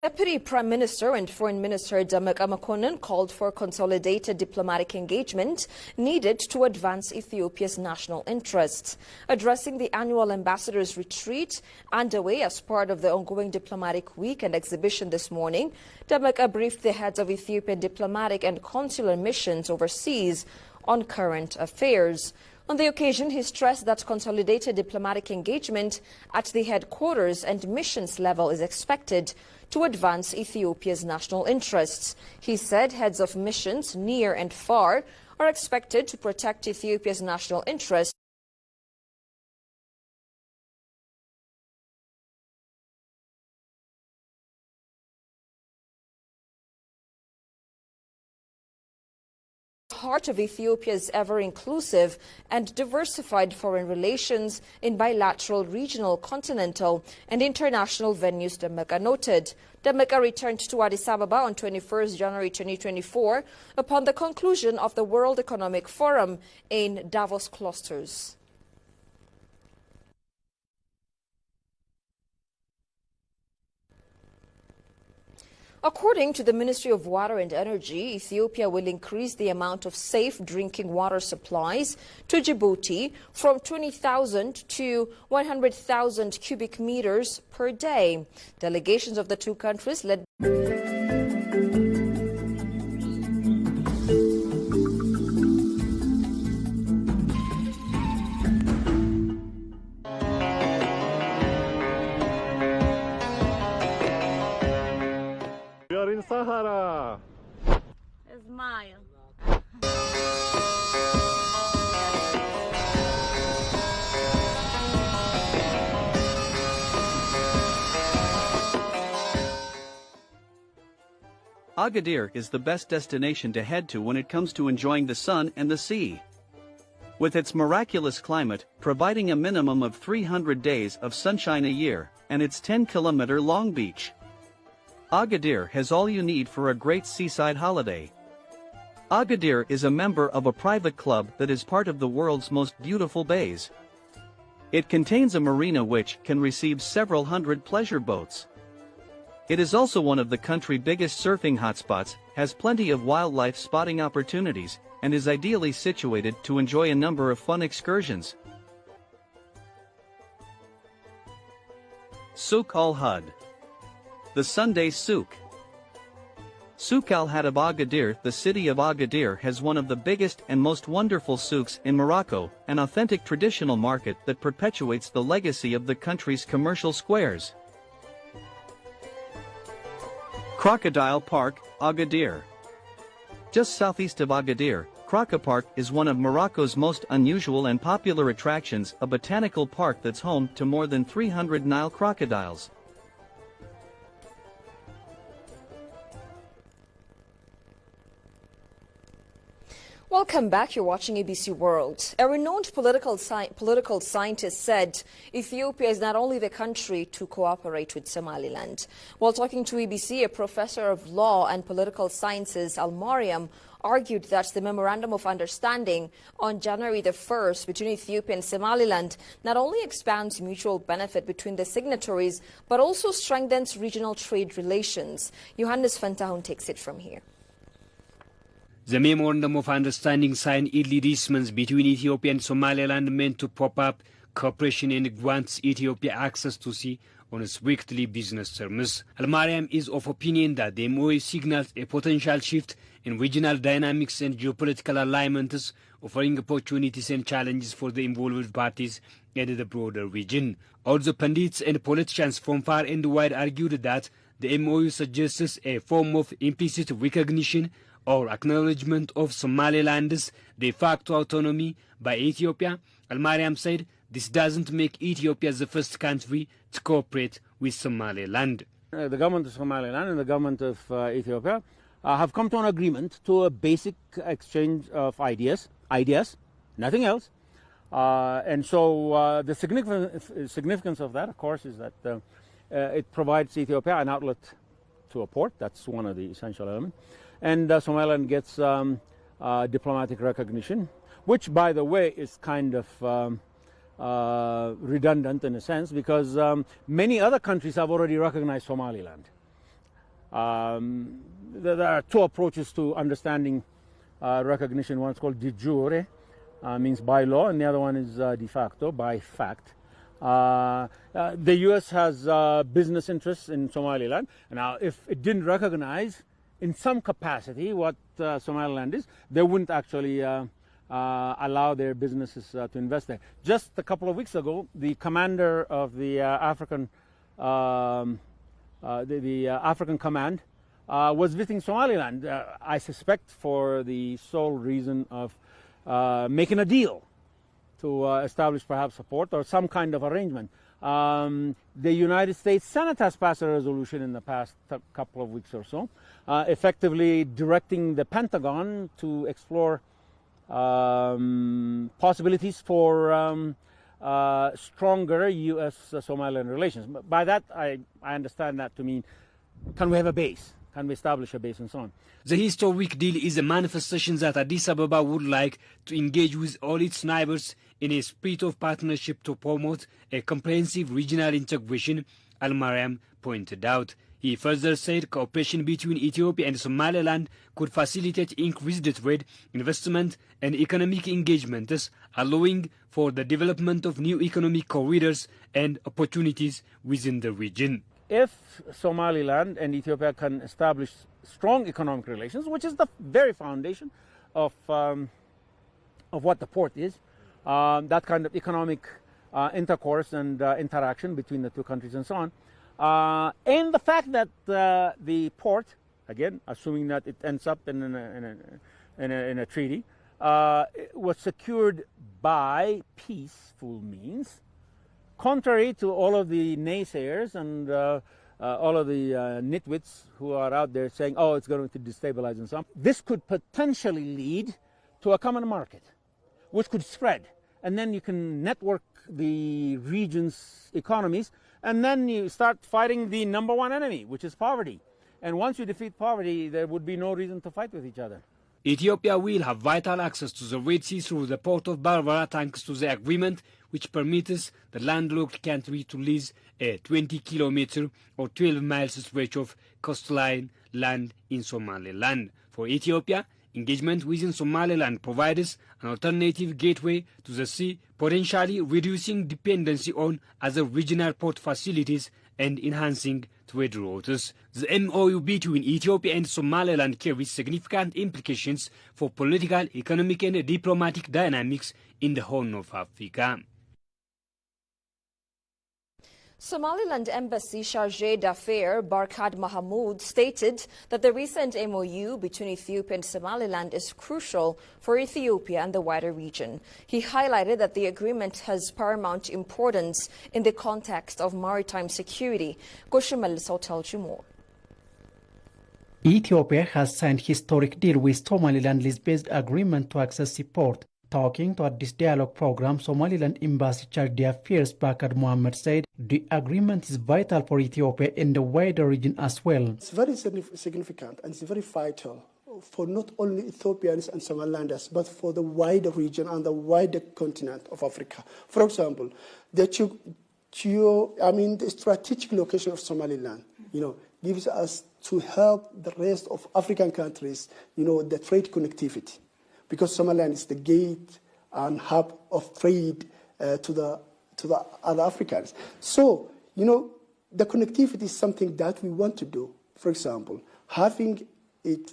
Deputy Prime Minister and Foreign Minister Dammaqaa Mokonnon called for consolidated diplomatic engagement needed to advance Ethiopia's national interests. Addressing the annual ambassadors' retreat underway as part of the ongoing diplomatic week and exhibition this morning, Dammaqaa briefed the heads of Ethiopian diplomatic and consular missions overseas on current affairs. On the occasion, he stressed that consolidated diplomatic engagement at the headquarters and missions level is expected to advance Ethiopia's national interests. He said heads of missions near and far are expected to protect Ethiopia's national interests. Heart of Ethiopia's ever-inclusive and diversified foreign relations in bilateral, regional, continental and international venues, Dammaqaa noted. Dammaqaa returned to Addis Ababa on 21st January 2024 upon the conclusion of the World Economic Forum in Davos clusters. According to the Ministry of Water and Energy, Ethiopia will increase the amount of safe drinking water supplies to Djibouti from 20,000 to 100,000 cubic meters per day. Delegations of the two countries led in Sahara. Smile. Agadir is the best destination to head to when it comes to enjoying the sun and the sea. With its miraculous climate, providing a minimum of 300 days of sunshine a year, and its 10-kilometer-long beach, Agadir has all you need for a great seaside holiday. Agadir is a member of a private club that is part of the world's most beautiful bays. It contains a marina which can receive several hundred pleasure boats. It is also one of the country's biggest surfing hotspots, has plenty of wildlife spotting opportunities, and is ideally situated to enjoy a number of fun excursions. Souk al-Hud. The Sunday Souk. Souk al-Hud of Agadir. The city of Agadir has one of the biggest and most wonderful souks in Morocco, an authentic traditional market that perpetuates the legacy of the country's commercial squares. Crocodile Park, Agadir. Just southeast of Agadir, Croco Park is one of Morocco's most unusual and popular attractions, a botanical park that's home to more than 300 Nile crocodiles. Welcome back. You're watching ABC World. A renowned political scientist said Ethiopia is not only the country to cooperate with Somaliland. While talking to ABC, a professor of law and political sciences, Al-Mariam, argued that the Memorandum of Understanding on January the 1st between Ethiopia and Somaliland not only expands mutual benefit between the signatories, but also strengthens regional trade relations. Johannes Fantahun takes it from here. The Memorandum of Understanding signed early this month between Ethiopia and Somaliland meant to prop up cooperation and grants Ethiopia access to sea on strictly business terms. Al-Mariam is of opinion that the MOU signals a potential shift in regional dynamics and geopolitical alignments, offering opportunities and challenges for the involved parties and the broader region. Also, pundits and politicians from far and wide argued that the MOU suggests a form of implicit recognition or acknowledgement of Somaliland's de facto autonomy by Ethiopia. Al-Mariam said this doesn't make Ethiopia the first country to cooperate with Somaliland. The government of Somaliland and the government of Ethiopia have come to an agreement, to a basic exchange of ideas, nothing else. And so the significance of that, of course, is that it provides Ethiopia an outlet to a port. That's one of the essential elements. And Somaliland gets diplomatic recognition, which, by the way, is kind of redundant in a sense, because many other countries have already recognized Somaliland. There are two approaches to understanding recognition. One is called de jure, means by law, and the other one is de facto, by fact. The U.S. has business interests in Somaliland. Now, if it didn't recognize in some capacity what Somaliland is, they wouldn't actually allow their businesses to invest there. Just a couple of weeks ago, the commander of the African Command was visiting Somaliland, I suspect for the sole reason of making a deal to establish perhaps support or some kind of arrangement. The United States Senate has passed a resolution in the past couple of weeks or so, effectively directing the Pentagon to explore possibilities for stronger U.S.-Somaliland relations. By that, I understand that to mean, can we have a base? Can we establish a base and so on? The historic deal is a manifestation that Addis Ababa would like to engage with all its neighbors in a spirit of partnership to promote a comprehensive regional integration, Al-Mariam pointed out. He further said cooperation between Ethiopia and Somaliland could facilitate increased trade, investment, and economic engagements, allowing for the development of new economic corridors and opportunities within the region. If Somaliland and Ethiopia can establish strong economic relations, which is the very foundation of what the port is, that kind of economic intercourse and interaction between the two countries and so on, and the fact that the port, again, assuming that it ends up in a treaty, was secured by peaceful means, contrary to all of the naysayers and all of the nitwits who are out there saying, oh, it's going to destabilize and so on. This could potentially lead to a common market, which could spread. And then you can network the region's economies, and then you start fighting the number one enemy, which is poverty. And once you defeat poverty, there would be no reason to fight with each other. Ethiopia will have vital access to the Red Sea through the port of Berbera thanks to the agreement which permits the landlocked country to lease a 20-kilometer or 12-mile stretch of coastline land in Somaliland. For Ethiopia, engagement within Somaliland provides an alternative gateway to the sea, potentially reducing dependency on other regional port facilities and enhancing trade routes. The MOU between Ethiopia and Somaliland carries significant implications for political, economic, and diplomatic dynamics in the Horn of Africa. Somaliland Embassy Chargé d'Affaires Barkhad Mahamoud stated that the recent MOU between Ethiopia and Somaliland is crucial for Ethiopia and the wider region. He highlighted that the agreement has paramount importance in the context of maritime security. Goshimal tells you more. Ethiopia has signed historic deal with Somaliland lease-based agreement to access seaport. Talking to this dialogue program, Somaliland Embassy Chargé d'Affaires Barkhad Mohammed said the agreement is vital for Ethiopia and the wider region as well. It's very significant and it's very vital for not only Ethiopians and Somalilanders, but for the wider region and the wider continent of Africa. For example, the strategic location of Somaliland, gives us to help the rest of African countries, the trade connectivity. Because Somaliland is the gate and hub of trade to the other Africans. So, the connectivity is something that we want to do. For example, having it,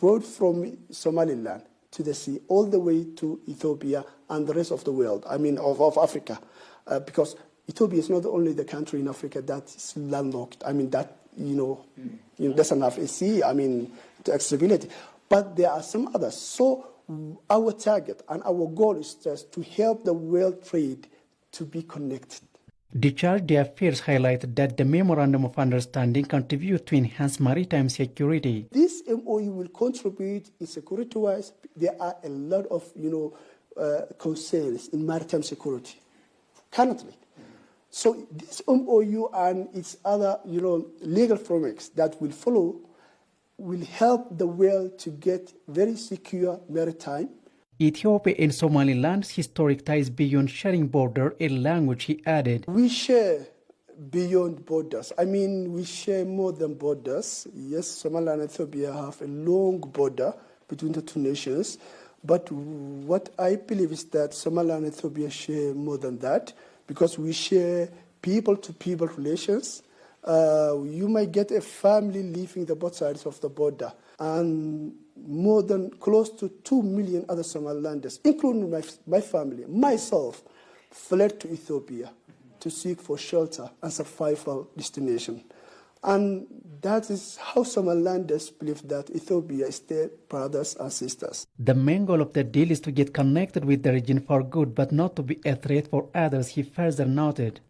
road from Somaliland to the sea all the way to Ethiopia and the rest of the world, of Africa. Because Ethiopia is not only the country in Africa that is landlocked, doesn't have a sea, to accessibility. But there are some others. So our target and our goal is just to help the world trade to be connected. The Chargé d'Affaires highlighted that the Memorandum of Understanding contributes to enhance maritime security. This MOU will contribute in security-wise. There are a lot of, concerns in maritime security currently. So this MOU and its other, legal frameworks that will follow will help the world to get very secure maritime. Ethiopia and Somaliland's historic ties beyond sharing border and language, he added. We share beyond borders. I mean, we share more than borders. Yes, Somalia and Ethiopia have a long border between the two nations. But what I believe is that Somalia and Ethiopia share more than that, because we share people-to-people relations. You might get a family living the both sides of the border, and more than close to 2 million other Somalilanders, including my family, myself, fled to Ethiopia to seek for shelter and survival destination. And that is how Somalilanders believe that Ethiopia is their brothers and sisters. The main goal of the deal is to get connected with the region for good, but not to be a threat for others, he further noted.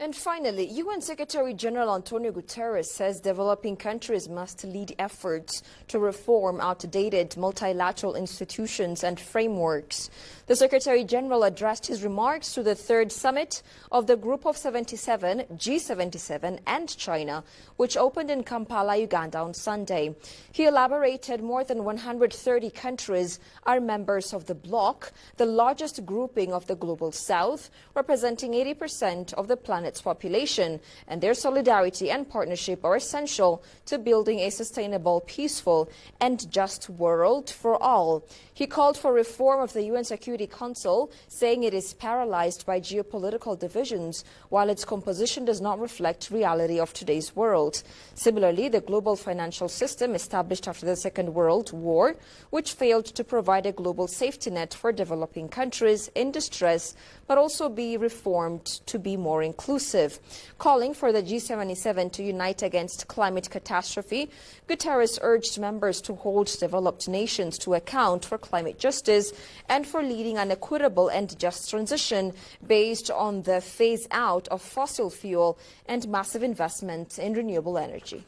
And finally, UN Secretary-General Antonio Guterres says developing countries must lead efforts to reform outdated multilateral institutions and frameworks. The Secretary-General addressed his remarks to the third summit of the Group of 77, G77 and China, which opened in Kampala, Uganda on Sunday. He elaborated more than 130 countries are members of the bloc, the largest grouping of the Global South, representing 80% of the planet's population, and their solidarity and partnership are essential to building a sustainable, peaceful and just world for all. He called for reform of the UN Security Council, saying it is paralyzed by geopolitical divisions, while its composition does not reflect reality of today's world. Similarly, the global financial system established after the Second World War, which failed to provide a global safety net for developing countries in distress, but also be reformed to be more inclusive. Calling for the G77 to unite against climate catastrophe, Guterres urged members to hold developed nations to account for climate justice and for leading an equitable and just transition based on the phase out of fossil fuel and massive investment in renewable energy.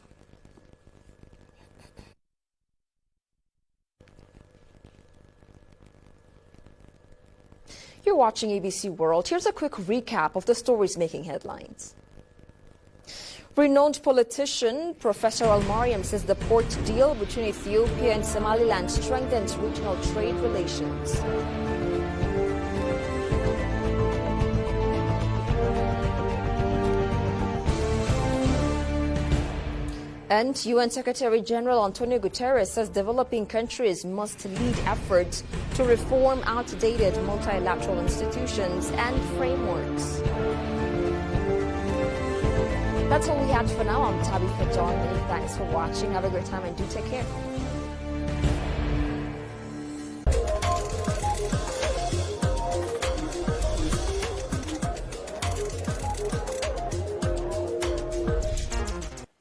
You're watching ABC World. Here's a quick recap of the stories making headlines. Renowned politician Professor Al-Mariam says the port deal between Ethiopia and Somaliland strengthens regional trade relations. And UN Secretary-General Antonio Guterres says developing countries must lead efforts to reform outdated multilateral institutions and frameworks. That's all we had for now. I'm Tabitha John. Many thanks for watching. Have a great time and do take care.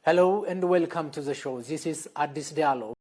Hello and welcome to the show. This is Addis Dialogue.